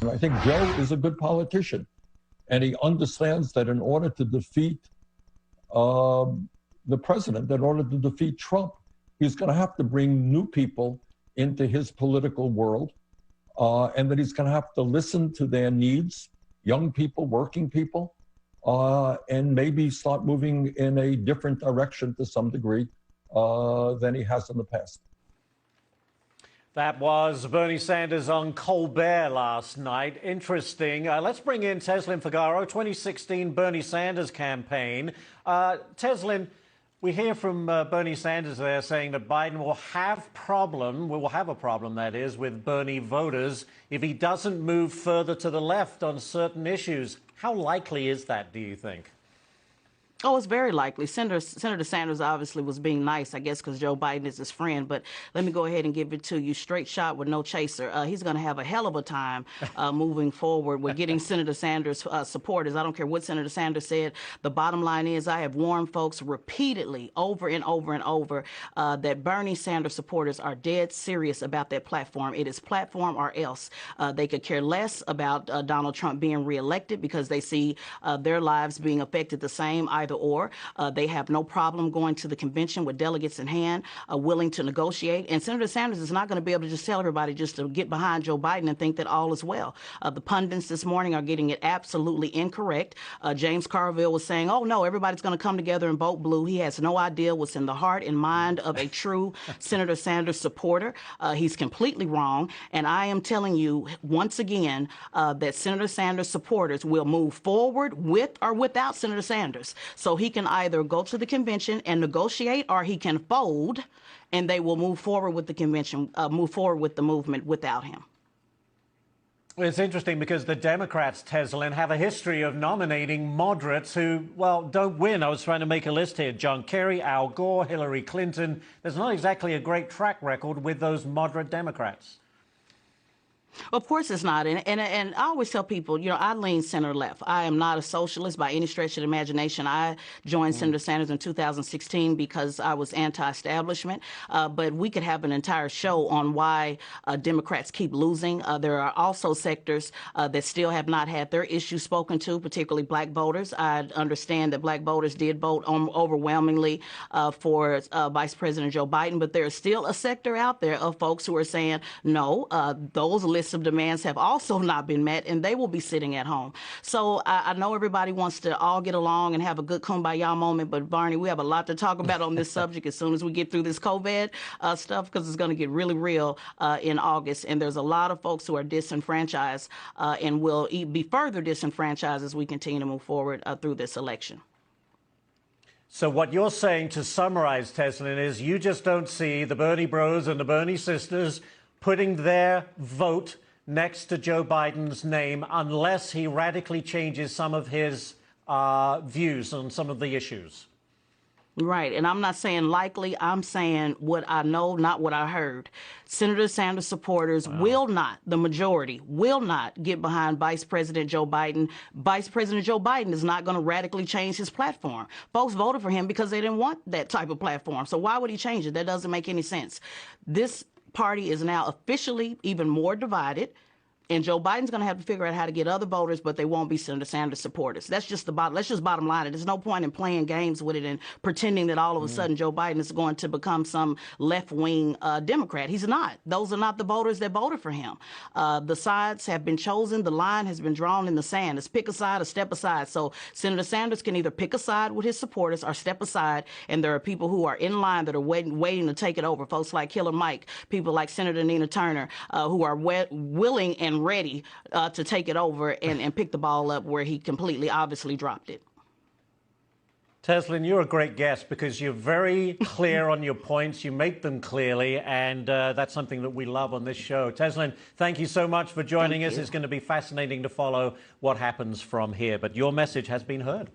I think Joe is a good politician, and he understands that in order to defeat the president, in order to defeat Trump, he's going to have to bring new people into his political world, and that he's going to have to listen to their needs, young people, working people, and maybe start moving in a different direction to some degree than he has in the past. That was Bernie Sanders on Colbert last night. Interesting. Let's bring in Tezlyn Figaro, 2016 Bernie Sanders campaign. Tezlyn, we hear from Bernie Sanders there saying that Biden will have a problem, that is, with Bernie voters if he doesn't move further to the left on certain issues. How likely is that, do you think? Oh, it's very likely. Senator Sanders obviously was being nice, I guess, because Joe Biden is his friend. But let me go ahead and give it to you. Straight shot with no chaser. He's going to have a hell of a time moving forward with getting Senator Sanders supporters. I don't care what Senator Sanders said. The bottom line is I have warned folks repeatedly over and over and over that Bernie Sanders supporters are dead serious about that platform. It is platform or else. They could care less about Donald Trump being reelected because they see their lives being affected the same either or. They have no problem going to the convention with delegates in hand, willing to negotiate. And Senator Sanders is not going to be able to just tell everybody just to get behind Joe Biden and think that all is well. The pundits this morning are getting it absolutely incorrect. James Carville was saying, oh, no, everybody's going to come together and vote blue. He has no idea what's in the heart and mind of a true Senator Sanders supporter. He's completely wrong. And I am telling you once again that Senator Sanders supporters will move forward with or without Senator Sanders. So he can either go to the convention and negotiate, or he can fold, and they will move forward with the convention, move forward with the movement without him. It's interesting because the Democrats, Tezlyn, have a history of nominating moderates who, well, don't win. I was trying to make a list here. John Kerry, Al Gore, Hillary Clinton. There's not exactly a great track record with those moderate Democrats. Of course it's not. And I always tell people, you know, I lean center left. I am not a socialist by any stretch of the imagination. I joined Senator Sanders in 2016 because I was anti-establishment. But we could have an entire show on why Democrats keep losing. There are also sectors that still have not had their issues spoken to, particularly black voters. I understand that black voters did vote overwhelmingly for Vice President Joe Biden, but there is still a sector out there of folks who are saying, no, those lists of demands have also not been met, and they will be sitting at home. So I know everybody wants to all get along and have a good kumbaya moment, but Barney, we have a lot to talk about on this subject as soon as we get through this COVID stuff, because it's going to get really real in August, and there's a lot of folks who are disenfranchised and will be further disenfranchised as we continue to move forward through this election. So what you're saying, to summarize, Tezlyn, is you just don't see the Bernie bros and the Bernie sisters putting their vote next to Joe Biden's name unless he radically changes some of his views on some of the issues. Right. And I'm not saying likely. I'm saying what I know, not what I heard. Senator Sanders supporters will not, the majority, will not get behind Vice President Joe Biden. Vice President Joe Biden is not going to radically change his platform. Folks voted for him because they didn't want that type of platform. So why would he change it? That doesn't make any sense. This party is now officially even more divided, and Joe Biden's going to have to figure out how to get other voters, but they won't be Senator Sanders supporters. That's just the bottom line. There's no point in playing games with it and pretending that all of a sudden Joe Biden is going to become some left-wing Democrat. He's not. Those are not the voters that voted for him. The sides have been chosen. The line has been drawn in the sand. It's pick a side or step aside. So Senator Sanders can either pick a side with his supporters or step aside, and there are people who are in line that are waiting to take it over. Folks like Killer Mike, people like Senator Nina Turner, who are willing and ready to take it over and pick the ball up where he completely obviously dropped it. Tezlyn, you're a great guest because you're very clear on your points. You make them clearly, and that's something that we love on this show. Tezlyn, thank you so much for joining us. It's going to be fascinating to follow what happens from here, but your message has been heard.